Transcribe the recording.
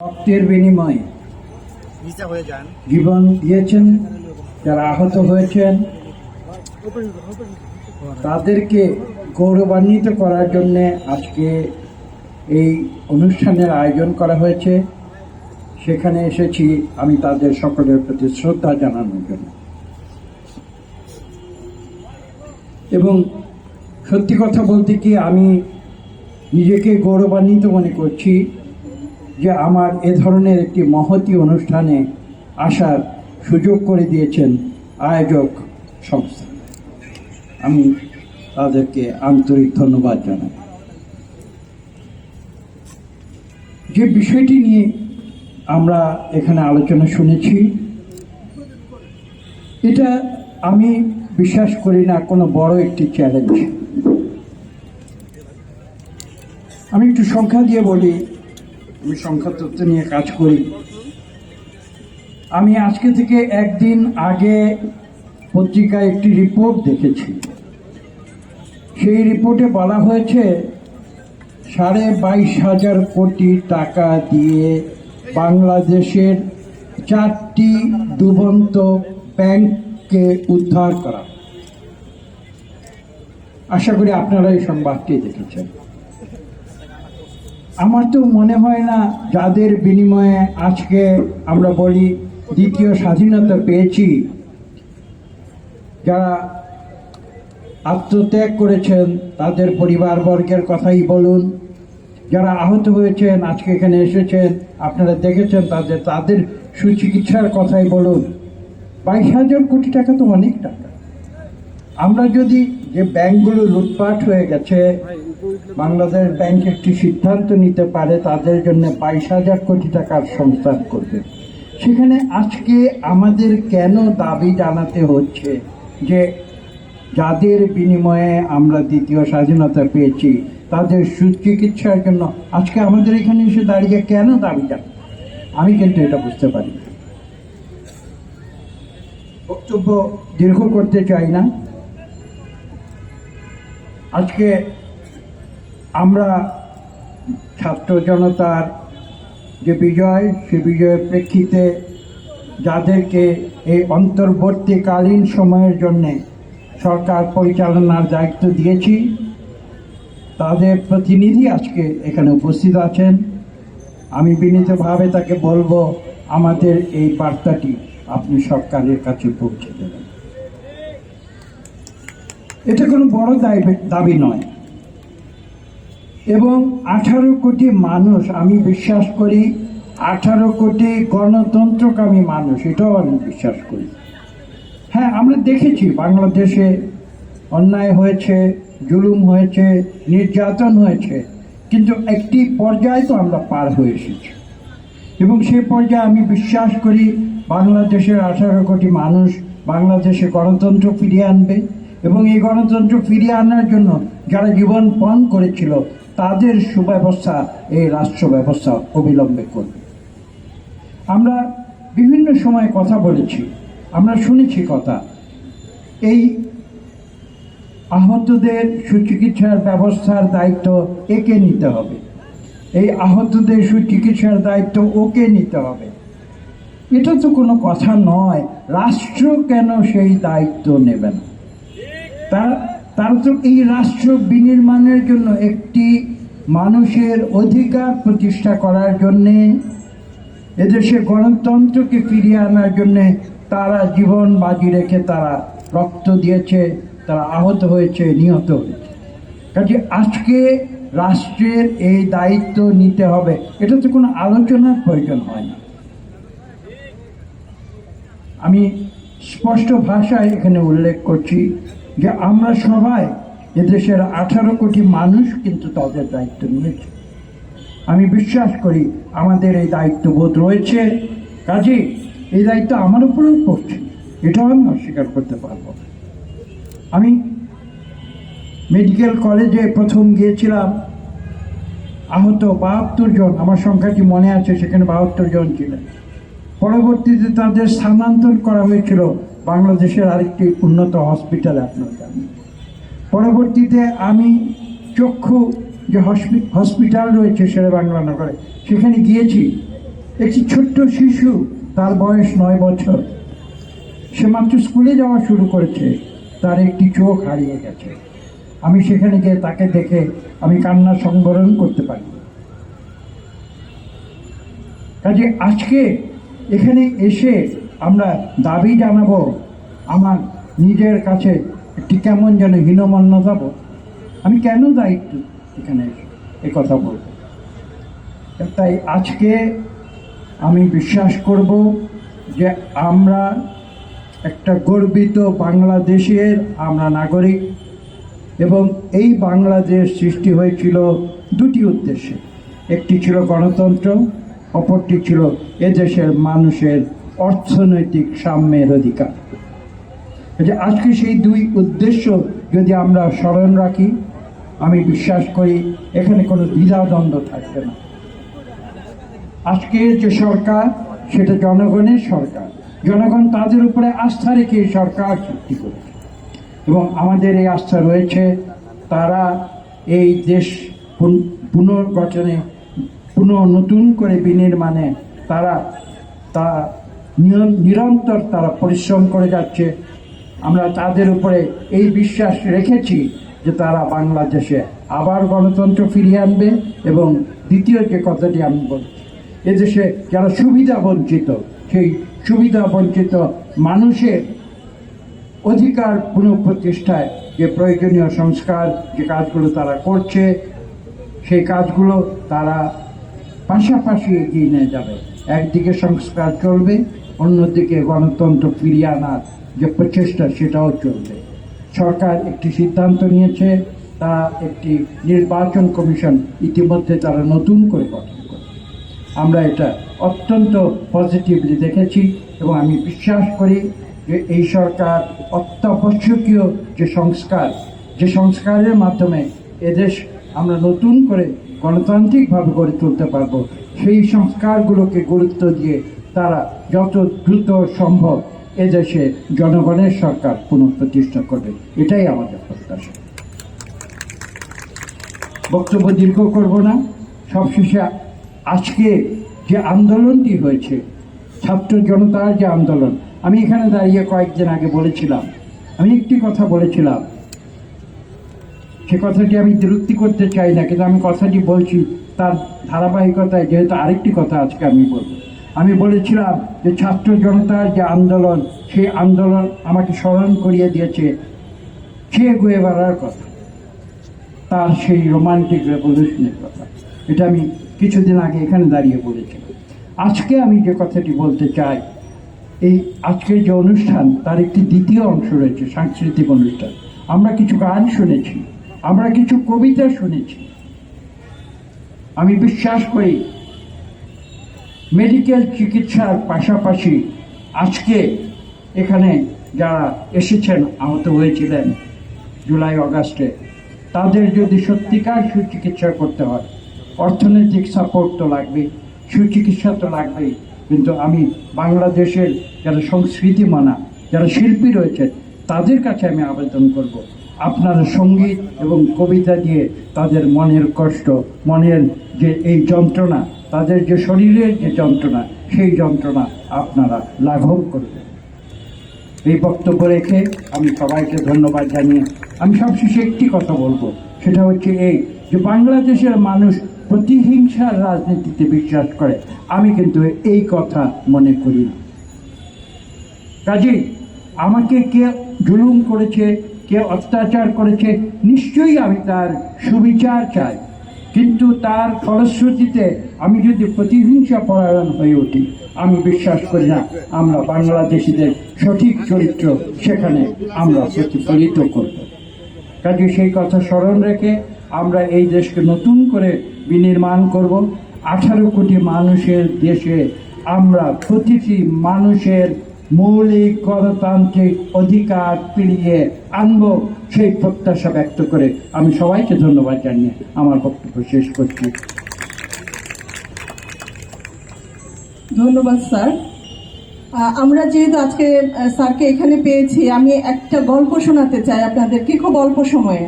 রক্তের বিনিময়ে জীবন দিয়েছেন, যারা আহত হয়েছেন তাদেরকে গৌরবান্বিত করার জন্যে আজকে এই অনুষ্ঠানের আয়োজন করা হয়েছে। সেখানে এসেছি আমি তাদের সকলের প্রতি শ্রদ্ধা জানানোর জন্য। এবং সত্যি কথা বলতে কি, আমি নিজেকে গৌরবান্বিত মনে করছি যে আমার এ ধরনের একটি মহতী অনুষ্ঠানে আসার সুযোগ করে দিয়েছেন আয়োজক সংস্থা। আমি তাদেরকে আন্তরিক ধন্যবাদ জানাই। যে বিষয়টি নিয়ে আমরা এখানে আলোচনা শুনেছি, এটা আমি বিশ্বাস করি না কোনো বড় একটি চ্যালেঞ্জ। আমি একটু সংখ্যা দিয়ে বলি, আমি সংখ্যা তত্ত্ব নিয়ে কাজ করি। আমি আজকে থেকে একদিন আগে পত্রিকায় একটি রিপোর্ট দেখেছি। সেই রিপোর্টে বলা হয়েছে 22,500 কোটি টাকা দিয়ে বাংলাদেশের 4টি ডুবন্ত ব্যাংককে উদ্ধার করা। আশা করি আপনারা এই সংবাদটি দেখেছেন। আমার তো মনে হয় না যাদের বিনিময়ে আজকে আমরা বলি দ্বিতীয় স্বাধীনতা পেয়েছি, যারা আত্মত্যাগ করেছেন তাদের পরিবারবর্গের কথাই বলুন, যারা আহত হয়েছেন আজকে এখানে এসেছেন, আপনারা দেখেছেন তাদের সুচিকিৎসার কথাই বলুন। 22,000 কোটি টাকা তো অনেক টাকা। আমরা যদি যে ব্যাংকগুলো লুটপাট হয়ে গেছে, বাংলাদেশ ব্যাংক একটি সিদ্ধান্ত নিতে পারে তাদের জন্য 22,000 কোটি টাকার সংস্থান করবে, সেখানে আজকে আমাদের কেন দাবি জানাতে হচ্ছে যে যাদের বিনিময়ে আমরা দ্বিতীয় স্বাধীনতা পেয়েছি তাদের সুচিকিৎসার জন্য আজকে আমাদের এখানে এসে দাঁড়িয়ে কেন দাবি জানাতে? আমি কিন্তু এটা বুঝতে পারি না। বক্তব্য দীর্ঘ করতে চাই না। আজকে আমরা ছাত্র জনতার যে বিজয়, সে বিজয়ের প্রেক্ষিতে যাদেরকে এই অন্তর্বর্তীকালীন সময়ের জন্যে সরকার পরিচালনার দায়িত্ব দিয়েছি, তাদের প্রতিনিধি আজকে এখানে উপস্থিত আছেন। আমি বিনীতভাবে তাকে বলবো আমাদের এই বার্তাটি আপনি সরকারের কাছে পৌঁছে দেবেন। এটা কোনো বড় দাবি নয়। এবং 18 কোটি মানুষ, আমি বিশ্বাস করি 18 কোটি গণতন্ত্রকামী মানুষ, এটাও আমি বিশ্বাস করি। হ্যাঁ, আমরা দেখেছি বাংলাদেশে অন্যায় হয়েছে, জুলুম হয়েছে, নির্যাতন হয়েছে, কিন্তু একটি পর্যায়ে তো আমরা পার হয়ে এসেছি। এবং সেই পর্যায়ে আমি বিশ্বাস করি বাংলাদেশের 18 কোটি মানুষ বাংলাদেশে গণতন্ত্র ফিরিয়ে আনবে। এবং এই গণতন্ত্র ফিরিয়ে আনার জন্য যারা জীবন পণ করেছিল তাদের সুব্যবস্থা এই রাষ্ট্র ব্যবস্থা অবিলম্বে করবে। আমরা বিভিন্ন সময় কথা বলেছি, আমরা শুনেছি কথা, এই আহতদের সুচিকিৎসার ব্যবস্থার দায়িত্ব একে নিতে হবে, এই আহতদের সুচিকিৎসার দায়িত্ব ওকে নিতে হবে। এটা তো কোনো কথা নয়। রাষ্ট্র কেন সেই দায়িত্ব নেবে না? তারা তো এই রাষ্ট্র বিনির্মাণের জন্য, একটি মানুষের অধিকার প্রতিষ্ঠা করার জন্যে, এদেশে গণতন্ত্রকে ফিরিয়ে আনার জন্যে তারা জীবন বাজি রেখে তারা রক্ত দিয়েছে, তারা আহত হয়েছে, নিহত হয়েছে। কাজে আজকে রাষ্ট্রের এই দায়িত্ব নিতে হবে, এটা তো কোনো আলোচনার প্রয়োজন হয় না। আমি স্পষ্ট ভাষায় এখানে উল্লেখ করছি যে আমরা সবাই এদেশের 18 কোটি মানুষ কিন্তু তাদের দায়িত্ব নিয়েছে। আমি বিশ্বাস করি আমাদের এই দায়িত্ববোধ রয়েছে, কাজে এই দায়িত্ব আমার উপরেও পড়ছে, এটাও আমি অস্বীকার করতে পারবো না। আমি মেডিকেল কলেজে প্রথম গিয়েছিলাম, আহত 72 জন, আমার সংখ্যাটি মনে আছে, সেখানে 72 জন ছিলেন। পরবর্তীতে তাদের স্থানান্তর করা হয়েছিল বাংলাদেশের আরেকটি উন্নত হসপিটালে, আপনার জানেন। পরবর্তীতে আমি চক্ষু যে হসপিটাল রয়েছে শেরেবাংলা নগরে, সেখানে গিয়েছি। একটি ছোট্ট শিশু, তার বয়স 9 বছর, সে মাত্র স্কুলে যাওয়া শুরু করেছে, তার একটি চোখ হারিয়ে গেছে। আমি সেখানে গিয়ে তাকে দেখে আমি কান্না সংবরণ করতে পারি। কাজে আজকে এখানে এসে আমরা দাবি জানাবো, আমার নিজের কাছে একটি কেমন যেন হীনমন্যতা বোধ। আমি কেন দায়িত্ব এখানে এ কথা বলব? তাই আজকে আমি বিশ্বাস করব যে আমরা একটা গর্বিত বাংলাদেশের আমরা নাগরিক, এবং এই বাংলাদেশ সৃষ্টি হয়েছিল দুটি উদ্দেশ্যে। একটি ছিল গণতন্ত্র, অপরটি ছিল এদেশের মানুষের অর্থনৈতিক সাম্যের অধিকার। আজকে সেই দুই উদ্দেশ্য যদি আমরা স্মরণ রাখি, আমি বিশ্বাস করি এখানে কোনো দ্বিধাদ্বন্দ্ব থাকবে না। আজকের যে সরকার, সেটা জনগণের সরকার। জনগণ তাদের উপরে আস্থা রেখে এই সরকার সৃষ্টি করেছে, এবং আমাদের এই আস্থা রয়েছে। তারা এই দেশ পুনর্গঠনে নতুন করে বিনির্মাণে তারা নিরন্তর তারা পরিশ্রম করে যাচ্ছে। আমরা তাদের উপরে এই বিশ্বাস রেখেছি যে তারা বাংলাদেশে আবার গণতন্ত্র ফিরিয়ে আনবে। এবং দ্বিতীয় যে কথাটি আমি বলছি, এদেশে যারা সুবিধা বঞ্চিত, সেই সুবিধা বঞ্চিত মানুষের অধিকার পুনঃপ্রতিষ্ঠায় যে প্রয়োজনীয় সংস্কার, যে কাজগুলো তারা করছে, সেই কাজগুলো তারা পাশাপাশি এগিয়ে নিয়ে যাবে। একদিকে সংস্কার চলবে, অন্যদিকে গণতন্ত্র ফিরিয়ে আনার যে প্রচেষ্টা, সেটাও চলবে। সরকার একটি সিদ্ধান্ত নিয়েছে, তা একটি নির্বাচন কমিশন ইতিমধ্যে তারা নতুন করে গঠন করে। আমরা এটা অত্যন্ত পজিটিভলি দেখেছি, এবং আমি বিশ্বাস করি যে এই সরকার অত্যাবশ্যকীয় যে সংস্কারের মাধ্যমে এদেশ আমরা নতুন করে গণতান্ত্রিকভাবে গড়ে তুলতে পারব, সেই সংস্কারগুলোকে গুরুত্ব দিয়ে তারা যত দ্রুত সম্ভব এদেশে জনগণের সরকার পুনঃপ্রতিষ্ঠা করবে। এটাই আমাদের প্রত্যাশা। বক্তব্য দীর্ঘ করব না। সবশেষে আজকে যে আন্দোলনটি হয়েছে, ছাত্র জনতার যে আন্দোলন, আমি এখানে দাঁড়িয়ে কয়েকদিন আগে বলেছিলাম, আমি একটি কথা বলেছিলাম, সে কথাটি আমি বিরক্তি করতে চাই না, কিন্তু আমি কথাটি বলছি তার ধারাবাহিকতায়, যেহেতু আরেকটি কথা আজকে আমি বলব। আমি বলেছিলাম যে ছাত্র জনতার যে আন্দোলন, সেই আন্দোলন আমাকে স্মরণ করিয়ে দিয়েছে চে গুয়েভারার কথা, তার সেই রোমান্টিক রেভলিউশনের কথা। এটা আমি কিছুদিন আগে এখানে দাঁড়িয়ে বলেছিলাম। আজকে আমি যে কথাটি বলতে চাই, এই আজকের যে অনুষ্ঠান, তার একটি দ্বিতীয় অংশ রয়েছে, সাংস্কৃতিক অনুষ্ঠান। আমরা কিছু গান শুনেছি, আমরা কিছু কবিতা শুনেছি। আমি বিশ্বাস করি মেডিকেল চিকিৎসার পাশাপাশি আজকে এখানে যারা এসেছেন, আহত হয়েছিলেন জুলাই আগস্টে, তাদের যদি সত্যিকার সুচিকিৎসা করতে হয়, অর্থনৈতিক সাপোর্ট তো লাগবেই, সুচিকিৎসা তো লাগবেই। কিন্তু আমি বাংলাদেশের যারা সংস্কৃতি মানা, যারা শিল্পী রয়েছেন, তাদের কাছে আমি আবেদন করব, আপনারা সঙ্গীত এবং কবিতা দিয়ে তাদের মনের কষ্ট, মনের যে এই যন্ত্রণা, তাদের যে শরীরের যে যন্ত্রণা, সেই যন্ত্রণা আপনারা লাঘব করবেন। এই বক্তব্য রেখে আমি সবাইকে ধন্যবাদ জানিয়ে আমি সবশেষে একটি কথা বলবো, সেটা হচ্ছে এই যে বাংলাদেশের মানুষ প্রতিহিংসার রাজনীতিতে বিশ্বাস করে। আমি কিন্তু এই কথা মনে করি না। কাজেই আমাকে কে জুলুম করেছে, কে অত্যাচার করেছে, নিশ্চয়ই আমি তার সুবিচার চাই, কিন্তু তার ফলশ্রুতিতে আমি যদি প্রতিহিংসা পরায়ণ হয়ে উঠি, আমি বিশ্বাস করি না আমরা বাংলাদেশিদের সঠিক চরিত্র সেখানে আমরা প্রতিফলিত করব। কাজে সেই কথা স্মরণ রেখে আমরা এই দেশকে নতুন করে বিনির্মাণ করব। 18 কোটি মানুষের দেশে আমরা প্রতিটি মানুষের মৌলিক গণতান্ত্রিক অধিকার ফিরিয়ে আনব, সেই প্রত্যাশা ব্যক্ত করে আমি সবাইকে ধন্যবাদ জানিয়ে আমার বক্তব্য শেষ করছি। ধন্যবাদ স্যার। আমরা যেহেতু আজকে স্যারকে এখানে পেয়েছি, আমি একটা গল্প শোনাতে চাই আপনাদেরকে, খুব অল্প সময়ে।